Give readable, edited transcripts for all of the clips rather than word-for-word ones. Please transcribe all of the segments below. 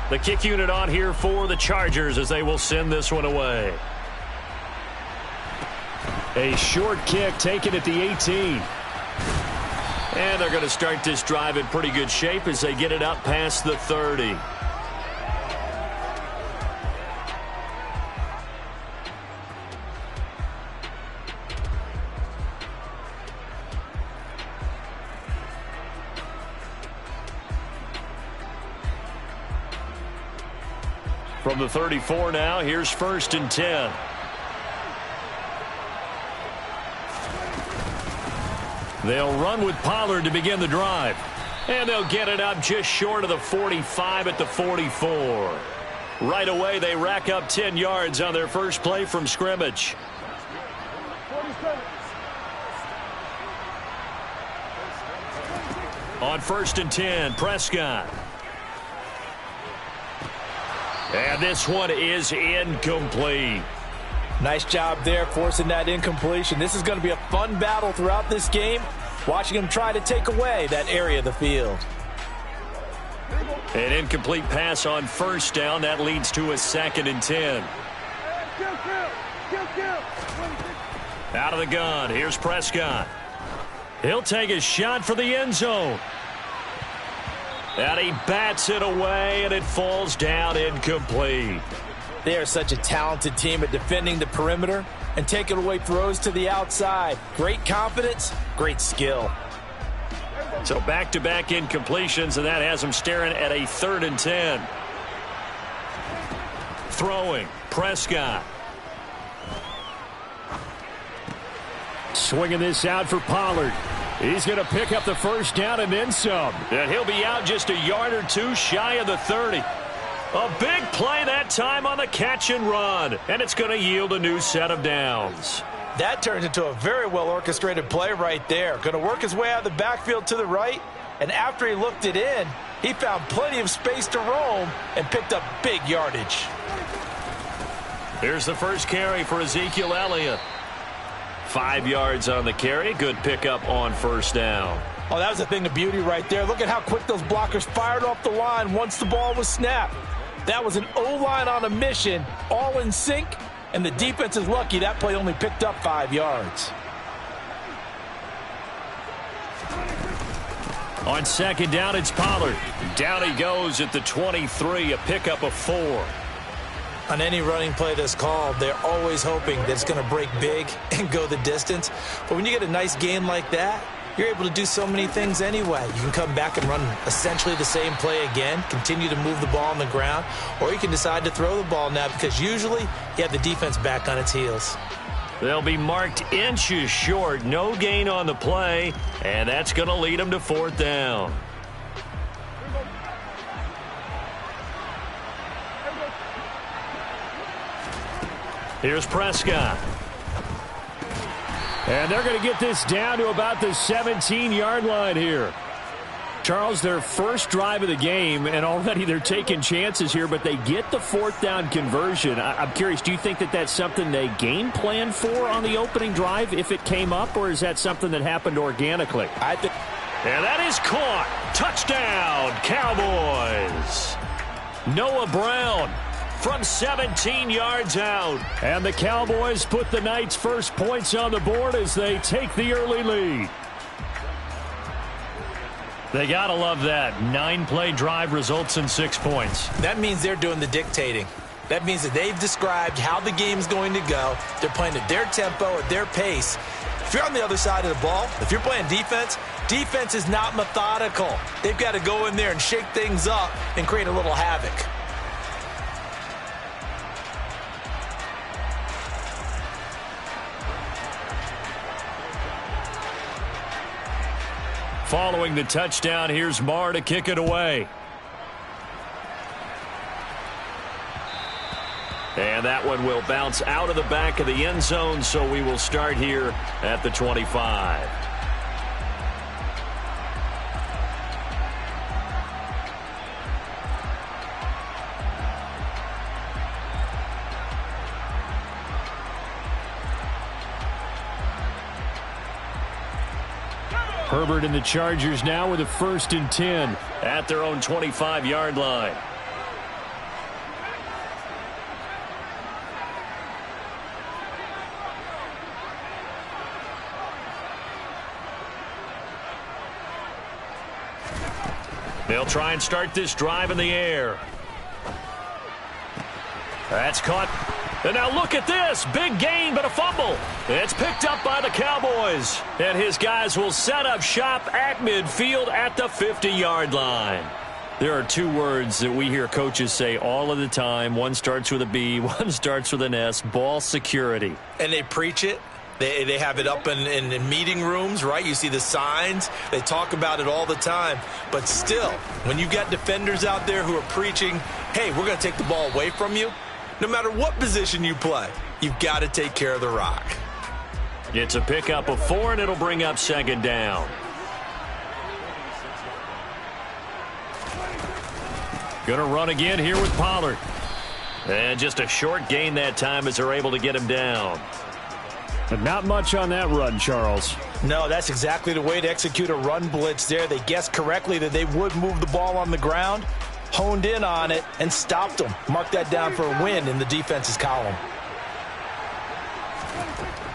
The kick unit on here for the Chargers as they will send this one away. A short kick taken at the 18. And they're going to start this drive in pretty good shape as they get it up past the 30. From the 34 now, here's 1st and 10. They'll run with Pollard to begin the drive. And they'll get it up just short of the 45 at the 44. Right away, they rack up 10 yards on their first play from scrimmage. On 1st and 10, Prescott. And this one is incomplete. Nice job there forcing that incompletion. This is going to be a fun battle throughout this game, watching him try to take away that area of the field. An incomplete pass on 1st down. That leads to a 2nd and 10. Out of the gun. Here's Prescott. He'll take a shot for the end zone. And he bats it away, and it falls down incomplete. They are such a talented team at defending the perimeter and taking away throws to the outside. Great confidence, great skill. So back-to-back incompletions, and that has them staring at a 3rd and 10. Throwing, Prescott. Swinging this out for Pollard. He's going to pick up the 1st down and then some. And he'll be out just a yard or two shy of the 30. A big play that time on the catch and run. And it's going to yield a new set of downs. That turns into a very well-orchestrated play right there. Going to work his way out of the backfield to the right. And after he looked it in, he found plenty of space to roam and picked up big yardage. Here's the first carry for Ezekiel Elliott. 5 yards on the carry. Good pickup on 1st down. Oh, that was a thing of beauty right there. Look at how quick those blockers fired off the line once the ball was snapped. That was an O-line on a mission, all in sync, and the defense is lucky that play only picked up 5 yards. On 2nd down, it's Pollard. Down he goes at the 23, a pickup of 4. On any running play that's called, they're always hoping that it's going to break big and go the distance. But when you get a nice gain like that, you're able to do so many things anyway. You can come back and run essentially the same play again, continue to move the ball on the ground, or you can decide to throw the ball now because usually you have the defense back on its heels. They'll be marked inches short. No gain on the play, and that's going to lead them to 4th down. Here's Prescott. And they're going to get this down to about the 17-yard line here. Charles, their first drive of the game, and already they're taking chances here, but they get the 4th down conversion. I'm curious, do you think that that's something they game plan for on the opening drive if it came up, or is that something that happened organically? I think. And that is caught. Touchdown, Cowboys. Noah Brown from 17 yards out. And the Cowboys put the night's first points on the board as they take the early lead. They got to love that. 9-play drive results in 6 points. That means they're doing the dictating. That means that they've described how the game's going to go. They're playing at their tempo, at their pace. If you're on the other side of the ball, if you're playing defense, defense is not methodical. They've got to go in there and shake things up and create a little havoc. Following the touchdown, here's Marr to kick it away. And that one will bounce out of the back of the end zone, so we will start here at the 25. Herbert and the Chargers now with a 1st and 10 at their own 25-yard line. They'll try and start this drive in the air. That's caught. And now look at this. Big gain, but a fumble. It's picked up by the Cowboys. And his guys will set up shop at midfield at the 50-yard line. There are two words that we hear coaches say all of the time. One starts with a B, one starts with an S. Ball security. And they preach it. They have it up in meeting rooms, right? You see the signs. They talk about it all the time. But still, when you got defenders out there who are preaching, hey, we're going to take the ball away from you, no matter what position you play, you've got to take care of the rock. It's a pickup of 4, and it'll bring up second down. Going to run again here with Pollard. And just a short gain that time as they're able to get him down. But not much on that run, Charles. No, that's exactly the way to execute a run blitz there. They guessed correctly that they would move the ball on the ground, honed in on it, and stopped them. Mark that down for a win in the defense's column.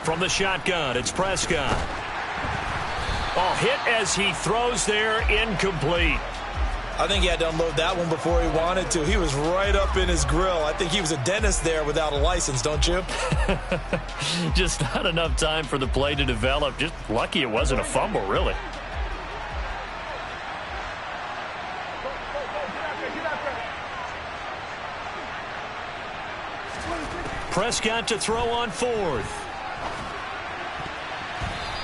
From the shotgun, it's Prescott. Oh, hit as he throws there, incomplete. I think he had to unload that one before he wanted to. He was right up in his grill. I think he was a dentist there without a license, don't you? Just not enough time for the play to develop. Just lucky it wasn't a fumble, really. Prescott to throw on 4th.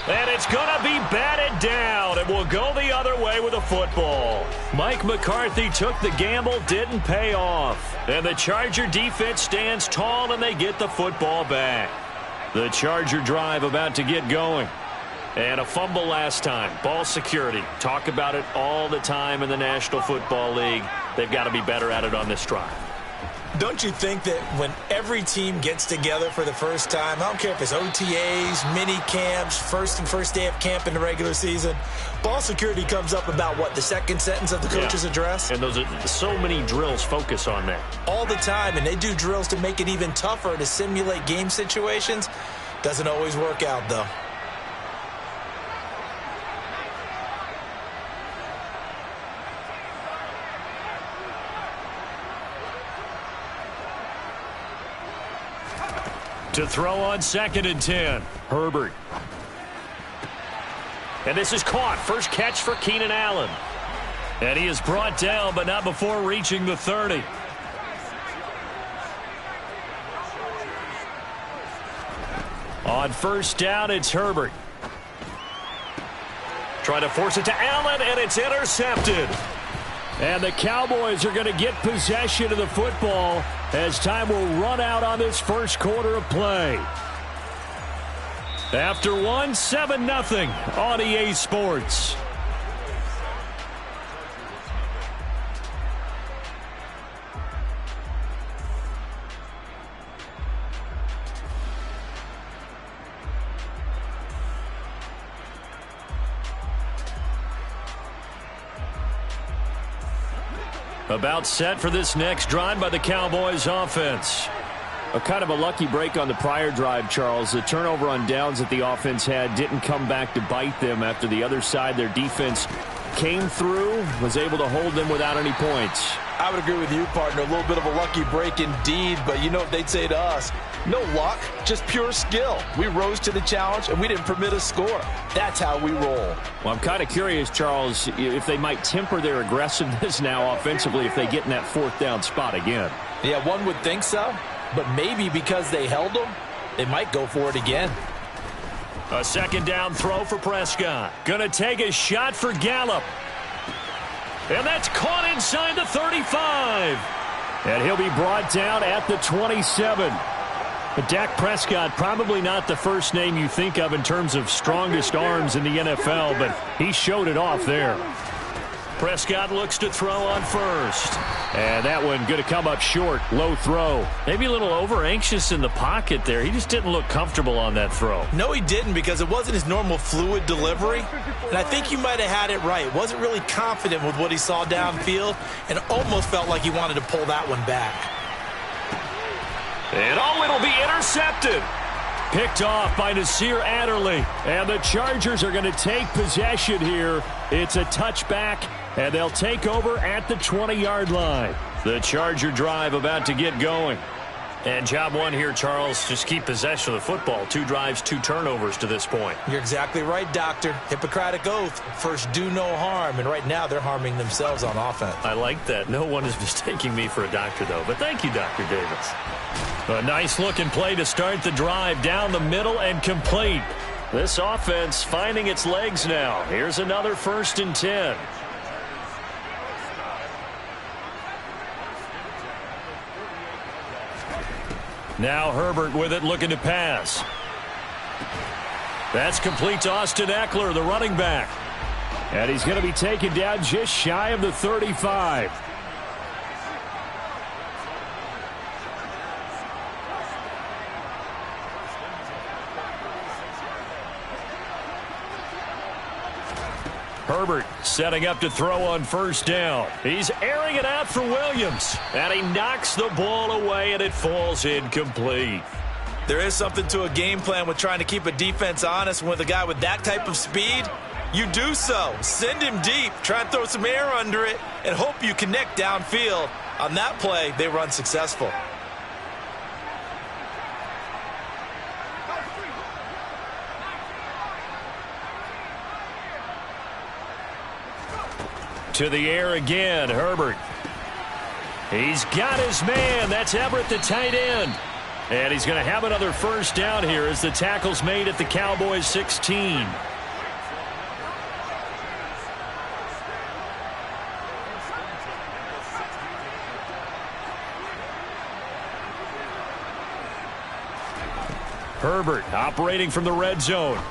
And it's going to be batted down. It will go the other way with a football. Mike McCarthy took the gamble, didn't pay off. And the Charger defense stands tall, and they get the football back. The Charger drive about to get going. And a fumble last time. Ball security. Talk about it all the time in the National Football League. They've got to be better at it on this drive. Don't you think that when every team gets together for the first time, I don't care if it's OTAs, mini camps, first day of camp in the regular season, ball security comes up about what, the second sentence of the coach's address? And those are so many drills focus on that. All the time, and they do drills to make it even tougher to simulate game situations. Doesn't always work out, though. To throw on 2nd and 10. Herbert. And this is caught. First catch for Keenan Allen. And he is brought down, but not before reaching the 30. On first down, it's Herbert. Trying to force it to Allen, and it's intercepted. And the Cowboys are going to get possession of the football as time will run out on this first quarter of play. After 7-0 on EA Sports. About set for this next drive by the Cowboys offense. A kind of a lucky break on the prior drive, Charles. The turnover on downs that the offense had didn't come back to bite them after the other side. Their defense came through, was able to hold them without any points. I would agree with you, partner. A little bit of a lucky break indeed, but you know what they'd say to us? No luck, just pure skill. We rose to the challenge, and we didn't permit a score. That's how we roll. Well, I'm kind of curious, Charles, if they might temper their aggressiveness now offensively if they get in that 4th down spot again. Yeah, one would think so, but maybe because they held them, they might go for it again. A 2nd down throw for Prescott. Going to take a shot for Gallup. And that's caught inside the 35. And he'll be brought down at the 27. But Dak Prescott, probably not the first name you think of in terms of strongest arms in the NFL, but he showed it off there. Prescott looks to throw on first. And that one going to come up short. Low throw. Maybe a little over-anxious in the pocket there. He just didn't look comfortable on that throw. No, he didn't, because it wasn't his normal fluid delivery. And I think you might have had it right. Wasn't really confident with what he saw downfield and almost felt like he wanted to pull that one back. And it'll be intercepted. Picked off by Nasir Adderley. And the Chargers are going to take possession here. It's a touchback, And they'll take over at the 20-yard line. The Charger drive about to get going. And job one here, Charles, just keep possession of the football. 2 drives, 2 turnovers to this point. You're exactly right, Doctor. Hippocratic oath. First, do no harm. And right now, they're harming themselves on offense. I like that. No one is mistaking me for a doctor, though. But thank you, Dr. Davis. A nice-looking play to start the drive down the middle and complete. This offense finding its legs now. Here's another 1st and 10. Now Herbert with it, looking to pass. That's complete to Austin Eckler, the running back. And he's going to be taken down just shy of the 35. Herbert setting up to throw on 1st down. He's airing it out for Williams. And he knocks the ball away, and it falls incomplete. There is something to a game plan with trying to keep a defense honest. With a guy with that type of speed, you do so. Send him deep, try and throw some air under it, and hope you connect downfield. On that play, they were unsuccessful. To the air again, Herbert. He's got his man. That's Everett, the tight end. And he's going to have another 1st down here as the tackle's made at the Cowboys' 16. Herbert operating from the red zone.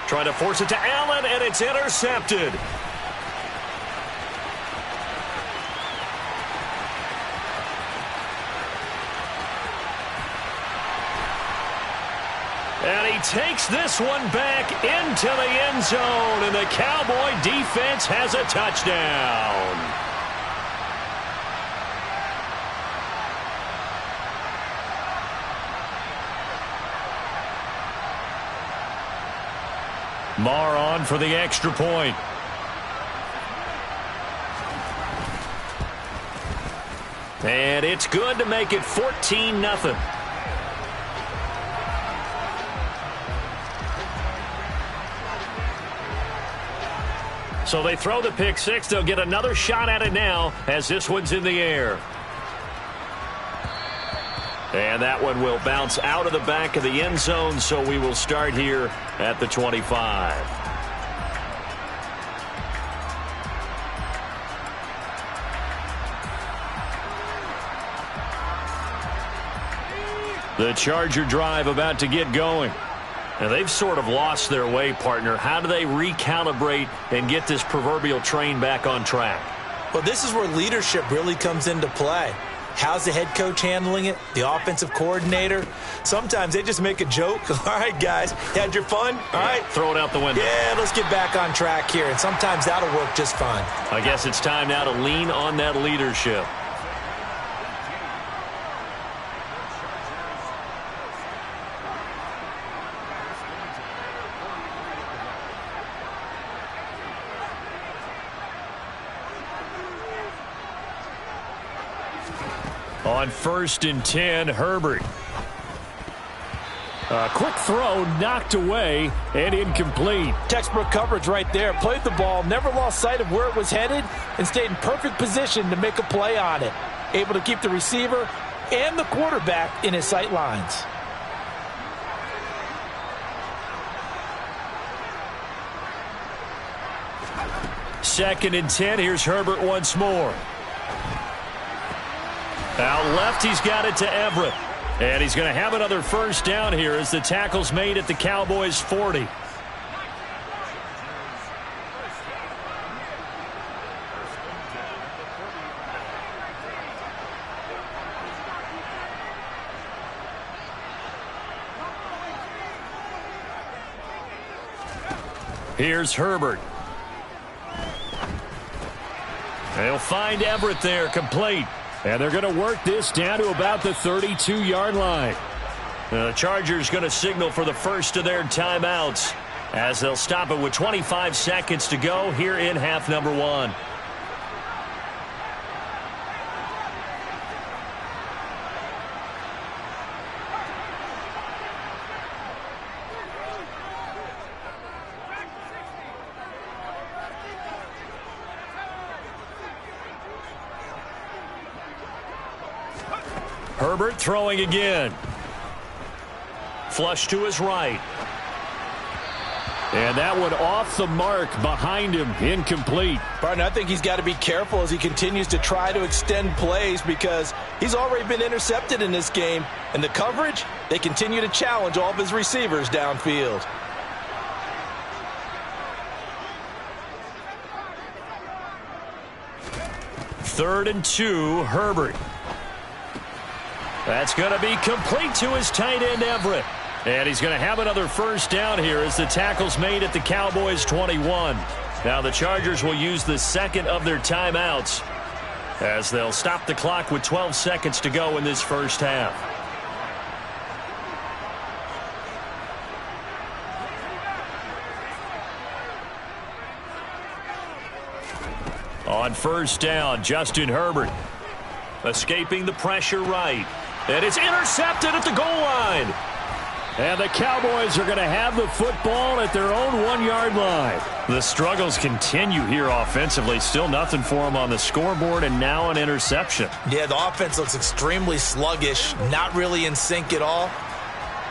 Trying to force it to Allen, and it's intercepted. And he takes this one back into the end zone, and the Cowboy defense has a touchdown. Marr on for the extra point. And it's good to make it 14-0. So they throw the pick six. They'll get another shot at it now as this one's in the air. And that one will bounce out of the back of the end zone, so we will start here at the 25. The Charger drive about to get going. And they've sort of lost their way, partner. How do they recalibrate and get this proverbial train back on track? Well, this is where leadership really comes into play. How's the head coach handling it? The offensive coordinator? Sometimes they just make a joke. All right, guys, had your fun? All right. Throw it out the window. Yeah, let's get back on track here. And sometimes that'll work just fine. I guess it's time now to lean on that leadership. On 1st and 10, Herbert. A quick throw knocked away and incomplete. Textbook coverage right there. Played the ball, never lost sight of where it was headed, and stayed in perfect position to make a play on it. Able to keep the receiver and the quarterback in his sight lines. Second and 10, here's Herbert once more. Out left, he's got it to Everett. And he's going to have another 1st down here as the tackle's made at the Cowboys' 40. Here's Herbert. They'll find Everett there, complete. And they're going to work this down to about the 32-yard line. The Chargers going to signal for the first of their timeouts. as they'll stop it with 25 seconds to go here in half number one. Herbert throwing again. Flush to his right. And that one off the mark behind him, incomplete. Partner, I think he's got to be careful as he continues to try to extend plays because he's already been intercepted in this game. And the coverage, they continue to challenge all of his receivers downfield. Third and 2, Herbert. That's going to be complete to his tight end, Everett. And he's going to have another first down here as the tackle's made at the Cowboys' 21. Now the Chargers will use the second of their timeouts as they'll stop the clock with 12 seconds to go in this first half. On first down, Justin Herbert escaping the pressure right. And it's intercepted at the goal line. And the Cowboys are going to have the football at their own 1-yard line. The struggles continue here offensively. Still nothing for them on the scoreboard, and now an interception. Yeah, the offense looks extremely sluggish, not really in sync at all.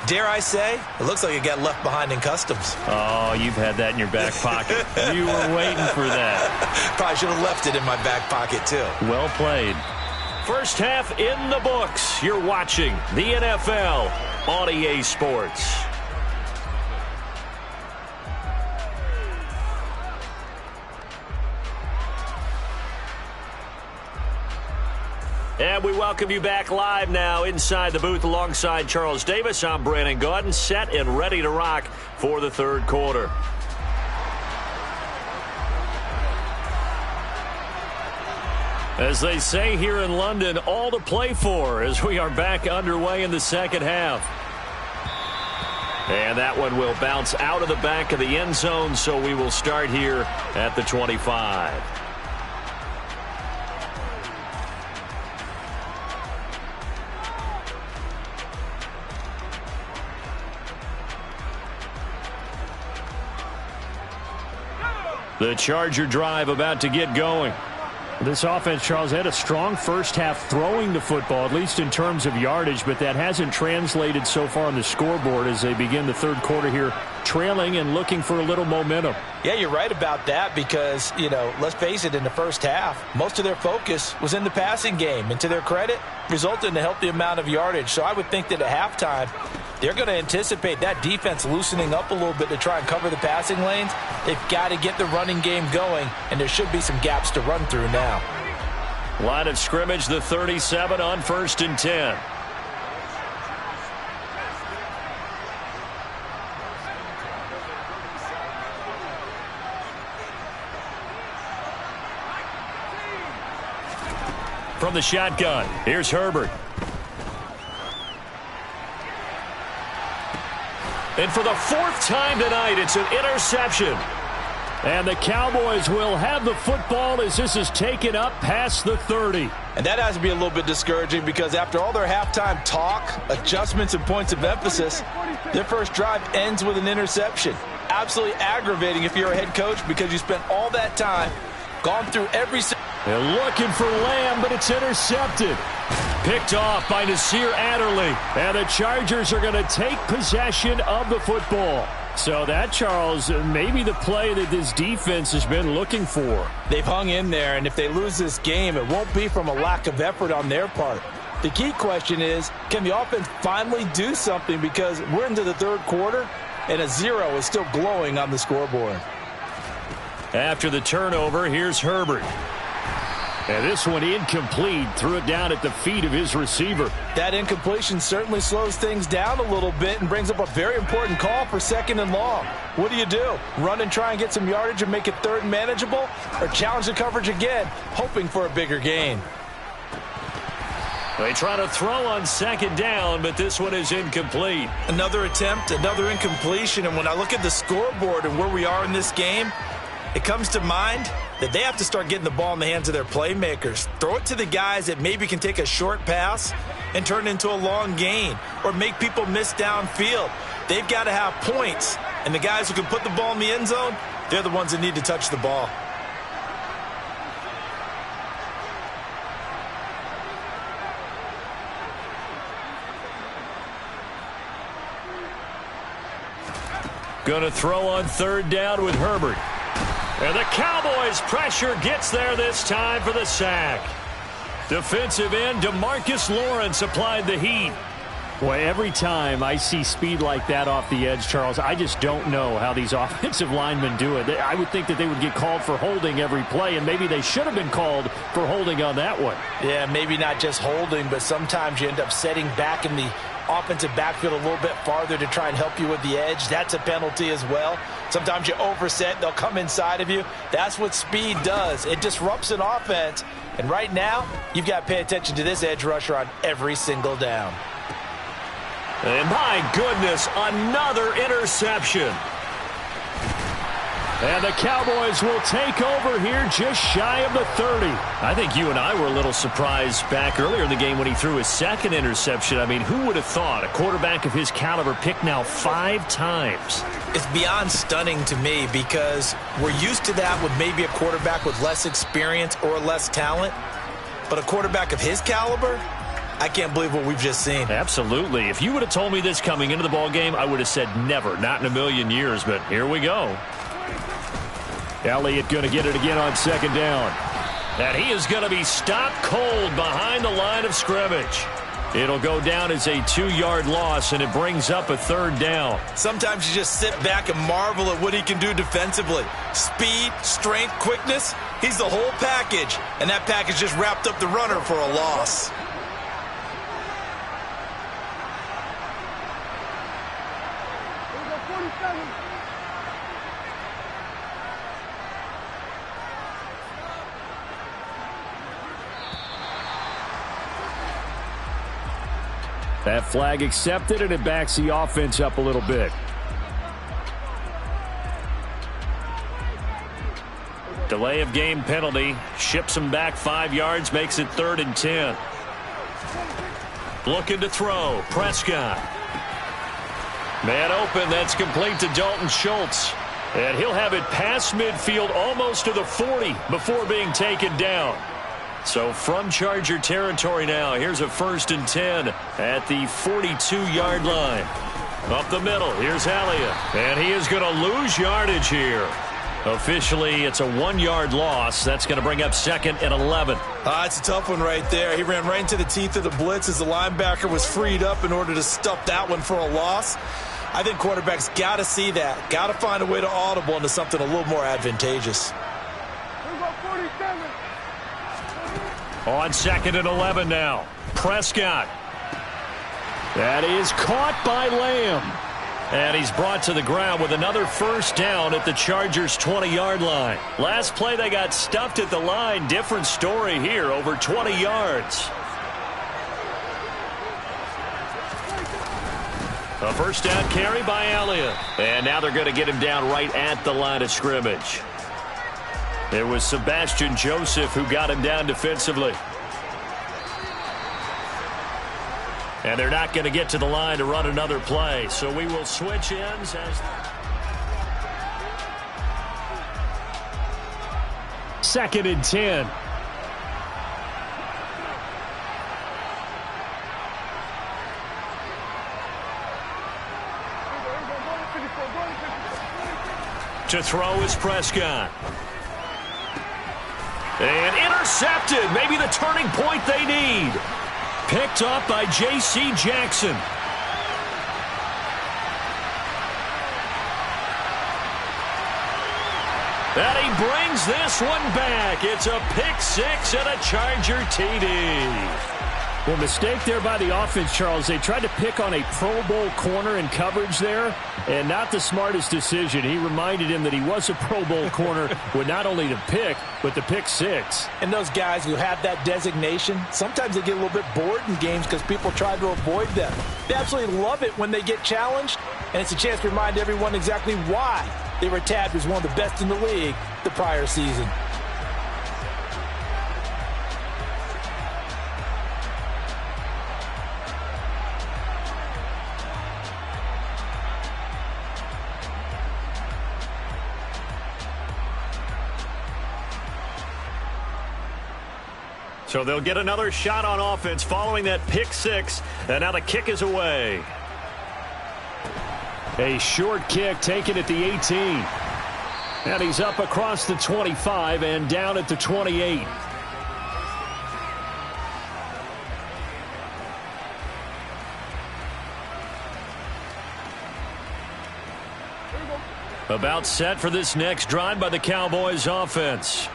Dare I say, it looks like it got left behind in customs. Oh, you've had that in your back pocket. You were waiting for that. Probably should have left it in my back pocket, too. Well played. First half in the books. You're watching the NFL on EA Sports. And we welcome you back live now inside the booth alongside Charles Davis. I'm Brandon Gaudin, set and ready to rock for the third quarter. As they say here in London, all to play for as we are back underway in the second half. And that one will bounce out of the back of the end zone, so we will start here at the 25. The Charger drive about to get going. This offense, Charles, had a strong first half throwing the football, at least in terms of yardage, but that hasn't translated so far on the scoreboard as they begin the third quarter here, trailing and looking for a little momentum. Yeah, you're right about that because, let's face it, in the first half, most of their focus was in the passing game. And to their credit, resulted in a healthy amount of yardage. So I would think that at halftime, they're going to anticipate that defense loosening up a little bit to try and cover the passing lanes. They've got to get the running game going, and there should be some gaps to run through now. Line of scrimmage, the 37 on 1st and 10. From the shotgun, here's Herbert. And for the fourth time tonight, it's an interception. And the Cowboys will have the football as this is taken up past the 30. And that has to be a little bit discouraging because after all their halftime talk, adjustments, and points of emphasis, their first drive ends with an interception. Absolutely aggravating if you're a head coach because you spent all that time, gone through every... They're looking for Lamb, but it's intercepted. Picked off by Nasir Adderley. And the Chargers are going to take possession of the football. So that, Charles, maybe the play that this defense has been looking for. They've hung in there, and if they lose this game, it won't be from a lack of effort on their part. The key question is, can the offense finally do something? Because we're into the third quarter, and a 0 is still glowing on the scoreboard. After the turnover, here's Herbert. And this one incomplete. Threw it down at the feet of his receiver. That incompletion certainly slows things down a little bit and brings up a very important call for 2nd and long. What do? Run and try and get some yardage and make it 3rd and manageable? Or challenge the coverage again, hoping for a bigger gain? They try to throw on second down, but this one is incomplete. Another attempt, another incompletion, and when I look at the scoreboard and where we are in this game, it comes to mind that they have to start getting the ball in the hands of their playmakers. Throw it to the guys that maybe can take a short pass and turn it into a long gain or make people miss downfield. They've got to have points, and the guys who can put the ball in the end zone, they're the ones that need to touch the ball. Going to throw on third down with Herbert. And the Cowboys' pressure gets there this time for the sack. Defensive end DeMarcus Lawrence applied the heat. Boy, every time I see speed like that off the edge, Charles, I just don't know how these offensive linemen do it. I would think that they would get called for holding every play, and maybe they should have been called for holding on that one. Yeah, maybe not just holding, but sometimes you end up setting back in the offensive backfield a little bit farther to try and help you with the edge. That's a penalty as well. Sometimes you overset, they'll come inside of you. That's what speed does. It disrupts an offense. And right now, you've got to pay attention to this edge rusher on every single down. And my goodness, another interception. And the Cowboys will take over here just shy of the 30. I think you and I were a little surprised back earlier in the game when he threw his second interception. I mean, who would have thought a quarterback of his caliber picked now 5 times? It's beyond stunning to me because we're used to that with maybe a quarterback with less experience or less talent. But a quarterback of his caliber, I can't believe what we've just seen. Absolutely. If you would have told me this coming into the ballgame, I would have said never, not in a million years. But here we go. Elliott going to get it again on second down. And he is going to be stopped cold behind the line of scrimmage. It'll go down as a 2-yard loss, and it brings up a third down. Sometimes you just sit back and marvel at what he can do defensively. Speed, strength, quickness, he's the whole package. And that package just wrapped up the runner for a loss. That flag accepted, and it backs the offense up a little bit. Delay of game penalty. Ships him back 5 yards, makes it 3rd and 10. Looking to throw. Prescott. Man open. That's complete to Dalton Schultz. And he'll have it past midfield almost to the 40 before being taken down. So from Charger territory now, here's a 1st and 10 at the 42-yard line. Up the middle, here's Elliott. And he is going to lose yardage here. Officially, it's a 1-yard loss. That's going to bring up 2nd and 11. It's a tough one right there. He ran right into the teeth of the blitz as the linebacker was freed up in order to stuff that one for a loss. I think quarterbacks got to see that. Got to find a way to audible into something a little more advantageous. On 2nd and 11 now. Prescott. That is caught by Lamb. And he's brought to the ground with another 1st down at the Chargers' 20-yard line. Last play they got stuffed at the line. Different story here, over 20 yards. A 1st down carry by Elliott. And now they're going to get him down right at the line of scrimmage. It was Sebastian Joseph who got him down defensively. And they're not going to get to the line to run another play. So we will switch ends as 2nd and 10. To throw is Prescott. And intercepted. Maybe the turning point they need. Picked up by J.C. Jackson. And he brings this one back. It's a pick 6 and a Charger TD. Well, mistake there by the offense, Charles. They tried to pick on a Pro Bowl corner in coverage there, and not the smartest decision. He reminded him that he was a Pro Bowl corner with not only the pick, but the pick six. And those guys who have that designation, sometimes they get a little bit bored in games because people try to avoid them. They absolutely love it when they get challenged, and it's a chance to remind everyone exactly why they were tabbed as one of the best in the league the prior season. So they'll get another shot on offense following that pick six, and now the kick is away. A short kick taken at the 18. And he's up across the 25 and down at the 28. About set for this next drive by the Cowboys offense.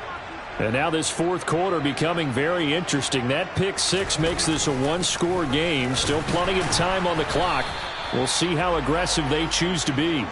And now this fourth quarter becoming very interesting. That pick six makes this a one-score game. Still plenty of time on the clock. We'll see how aggressive they choose to be.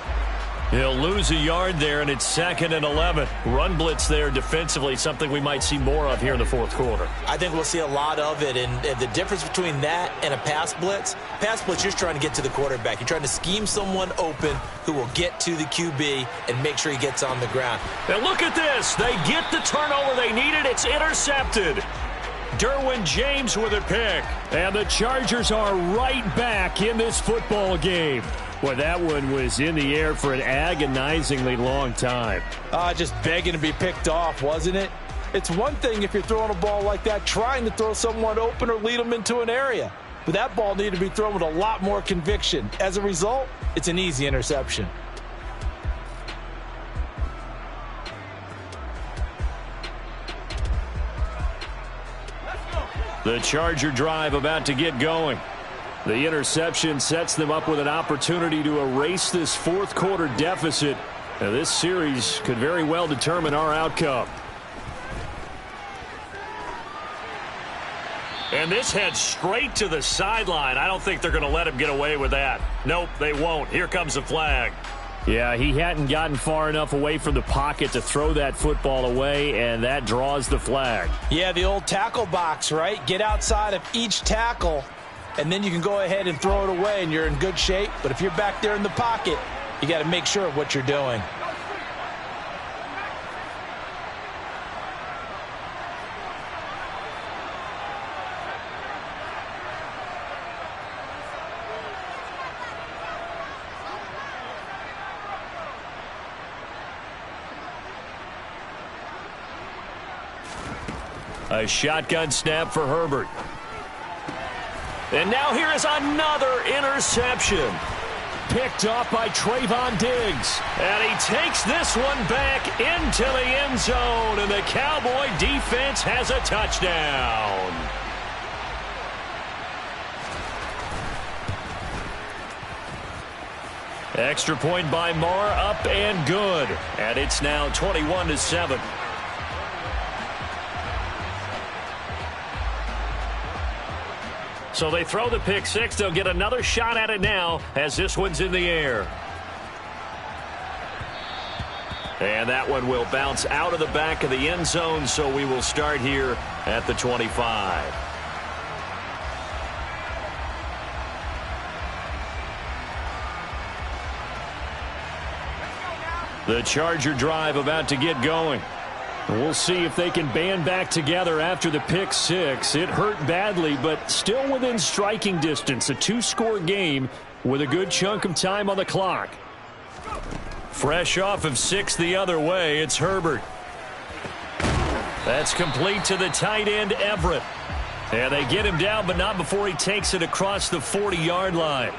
He'll lose a yard there, and it's 2nd and 11. Run blitz there defensively, something we might see more of here in the fourth quarter. I think we'll see a lot of it, and the difference between that and a pass blitz, you're just trying to get to the quarterback. You're trying to scheme someone open who will get to the QB and make sure he gets on the ground. And look at this. They get the turnover they needed. It's intercepted. Derwin James with a pick. And the Chargers are right back in this football game. Well, that one was in the air for an agonizingly long time. Just begging to be picked off, wasn't it? It's one thing if you're throwing a ball like that, trying to throw someone open or lead them into an area. But that ball needed to be thrown with a lot more conviction. As a result, it's an easy interception. The Charger drive about to get going. The interception sets them up with an opportunity to erase this fourth quarter deficit. Now, this series could very well determine our outcome. And this heads straight to the sideline. I don't think they're going to let him get away with that. Nope, they won't. Here comes the flag. Yeah, he hadn't gotten far enough away from the pocket to throw that football away, and that draws the flag. Yeah, the old tackle box, right? Get outside of each tackle, and then you can go ahead and throw it away, and you're in good shape. But if you're back there in the pocket, you got to make sure of what you're doing. A shotgun snap for Herbert. And now here is another interception. Picked off by Trayvon Diggs. And he takes this one back into the end zone. And the Cowboy defense has a touchdown. Extra point by Marr, up and good. And it's now 21-7. So they throw the pick six. They'll get another shot at it now as this one's in the air. And that one will bounce out of the back of the end zone, so we will start here at the 25. The Charger drive about to get going. We'll see if they can band back together after the pick six. It hurt badly, but still within striking distance. A two-score game with a good chunk of time on the clock. Fresh off of six the other way, it's Herbert. That's complete to the tight end, Everett. And they get him down, but not before he takes it across the 40-yard line.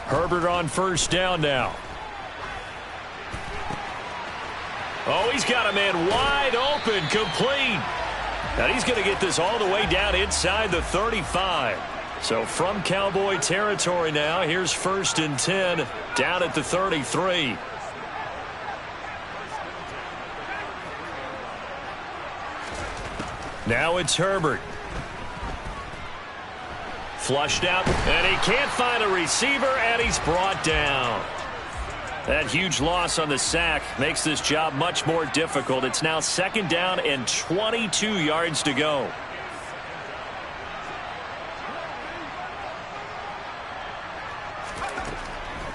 Herbert on first down now. Oh, he's got a man wide open, complete. And he's going to get this all the way down inside the 35. So from Cowboy territory now, here's 1st and 10 down at the 33. Now it's Herbert. Flushed out, and he can't find a receiver, and he's brought down. That huge loss on the sack makes this job much more difficult. It's now 2nd down and 22 yards to go.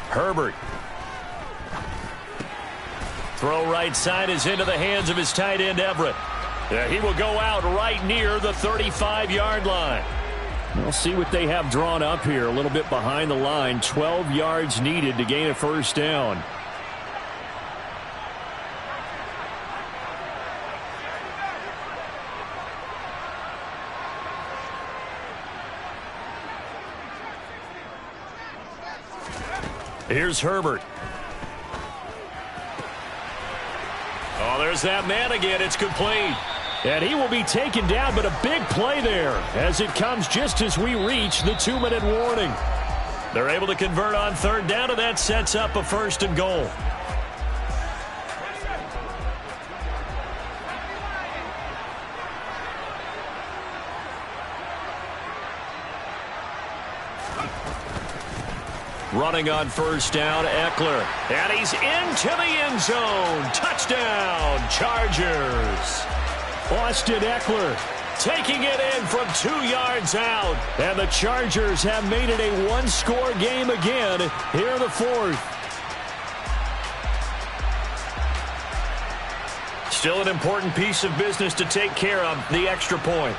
Herbert. Throw right side is into the hands of his tight end, Everett. Yeah, he will go out right near the 35-yard line. We'll see what they have drawn up here. A little bit behind the line. 12 yards needed to gain a 1st down. Here's Herbert. Oh, there's that man again. It's complete. And he will be taken down, but a big play there as it comes just as we reach the 2-minute warning. They're able to convert on 3rd down, and that sets up a 1st and goal. Running on 1st down, Eckler. And he's into the end zone. Touchdown, Chargers. Austin Eckler taking it in from 2 yards out. And the Chargers have made it a 1-score game again here in the 4th. Still an important piece of business to take care of, the extra point.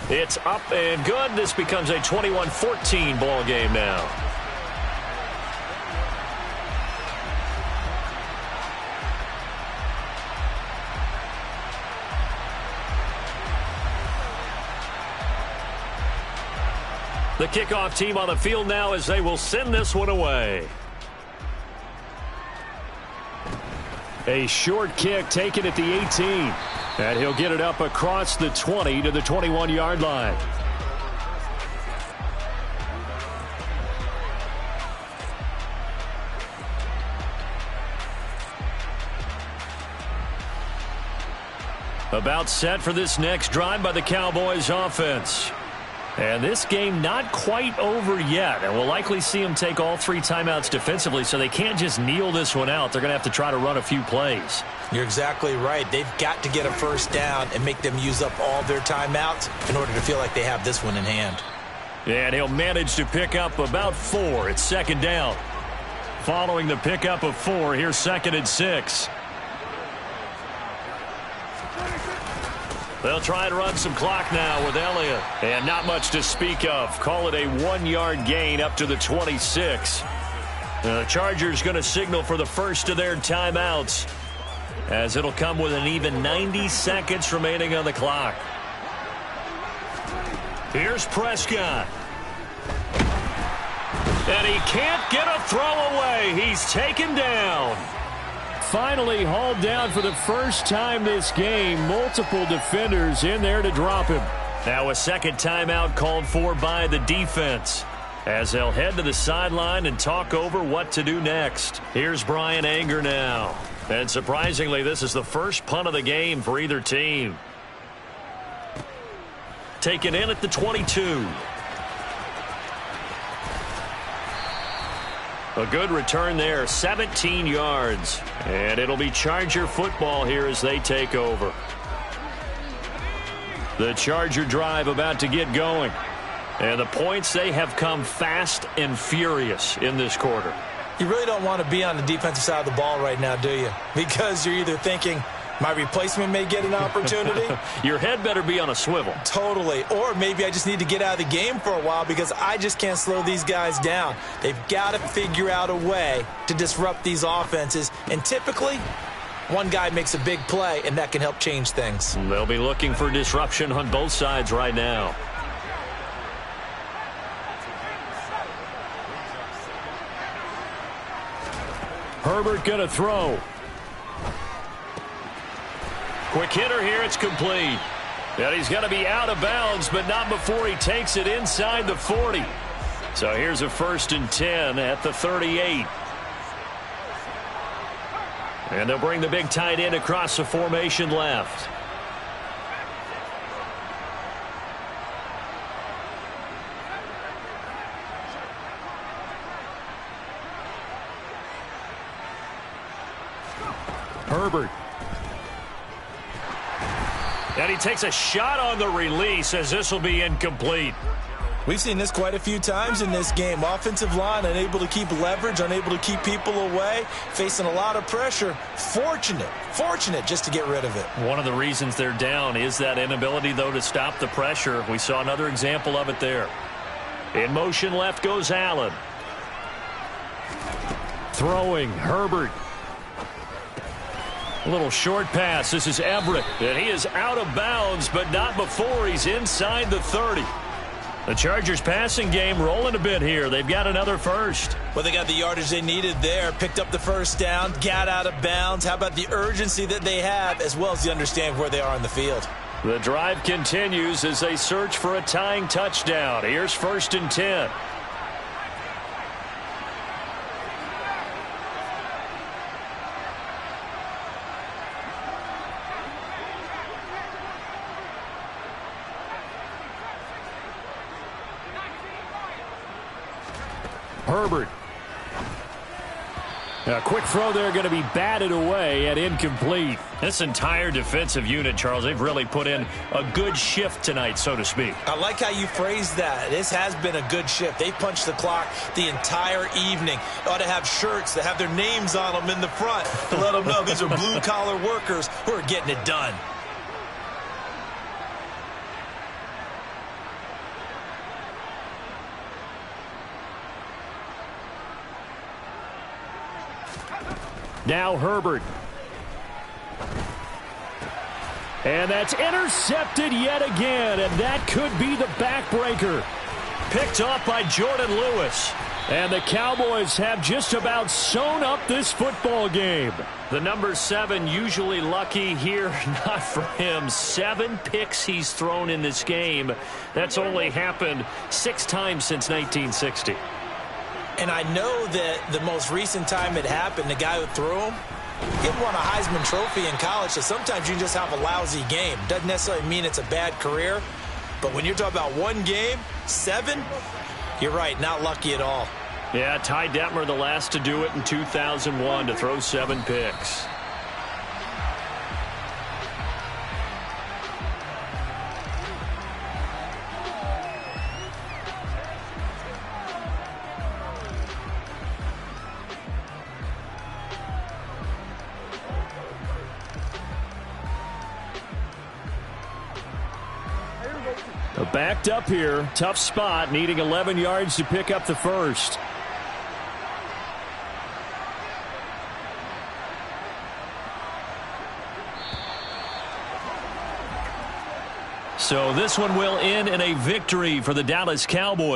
It's up and good. This becomes a 21-14 ball game now. The kickoff team on the field now as they will send this one away. A short kick taken at the 18. And he'll get it up across the 20 to the 21-yard line. About set for this next drive by the Cowboys offense. And this game not quite over yet. And we'll likely see them take all 3 timeouts defensively, so they can't just kneel this one out. They're going to have to try to run a few plays. You're exactly right. They've got to get a 1st down and make them use up all their timeouts in order to feel like they have this one in hand. And he'll manage to pick up about 4. It's 2nd down. Following the pickup of 4, here's 2nd and 6. They'll try and run some clock now with Elliott. And not much to speak of. Call it a 1-yard gain up to the 26. The Chargers going to signal for the first of their timeouts, as it'll come with an even 90 seconds remaining on the clock. Here's Prescott. And he can't get a throw away. He's taken down. Finally hauled down for the first time this game. Multiple defenders in there to drop him. Now a second timeout called for by the defense, as they'll head to the sideline and talk over what to do next. Here's Brian Anger now. And surprisingly, this is the first punt of the game for either team. Taken in at the 22. A good return there, 17 yards. And it'll be Charger football here as they take over. The Charger drive about to get going. And the points, they have come fast and furious in this quarter. You really don't want to be on the defensive side of the ball right now, do you? Because you're either thinking, my replacement may get an opportunity. Your head better be on a swivel. Totally. Or maybe I just need to get out of the game for a while because I just can't slow these guys down. They've got to figure out a way to disrupt these offenses. And typically, one guy makes a big play, and that can help change things. They'll be looking for disruption on both sides right now. Herbert going to throw. Quick hitter here. It's complete. And he's going to be out of bounds, but not before he takes it inside the 40. So here's a 1st and 10 at the 38. And they'll bring the big tight end across the formation left. Herbert. And he takes a shot on the release as this will be incomplete. We've seen this quite a few times in this game. Offensive line unable to keep leverage, unable to keep people away, facing a lot of pressure. Fortunate just to get rid of it. One of the reasons they're down is that inability, though, to stop the pressure. We saw another example of it there. In motion left goes Allen. Throwing, Herbert. A little short pass. This is Everett. And he is out of bounds, but not before he's inside the 30. The Chargers passing game rolling a bit here. They've got another first. Well, they got the yardage they needed there. Picked up the first down, got out of bounds. How about the urgency that they have, as well as the understand where they are on the field? The drive continues as they search for a tying touchdown. Here's 1st and 10. Herbert. A quick throw there going to be batted away and incomplete. This entire defensive unit, Charles, they've really put in a good shift tonight, so to speak. I like how you phrased that. This has been a good shift. They've punched the clock the entire evening. They ought to have shirts that have their names on them in the front to let them know these are blue-collar workers who are getting it done. Now Herbert. And that's intercepted yet again, and that could be the backbreaker. Picked off by Jordan Lewis. And the Cowboys have just about sewn up this football game. The number 7 usually lucky here, not for him. 7 picks he's thrown in this game. That's only happened 6 times since 1960. And I know that the most recent time it happened, the guy who threw him, he won a Heisman Trophy in college, so sometimes you just have a lousy game. Doesn't necessarily mean it's a bad career, but when you're talking about one game, 7, you're right, not lucky at all. Yeah, Ty Detmer, the last to do it in 2001, to throw 7 picks. Backed up here. Tough spot. Needing 11 yards to pick up the first. So this one will end in a victory for the Dallas Cowboys.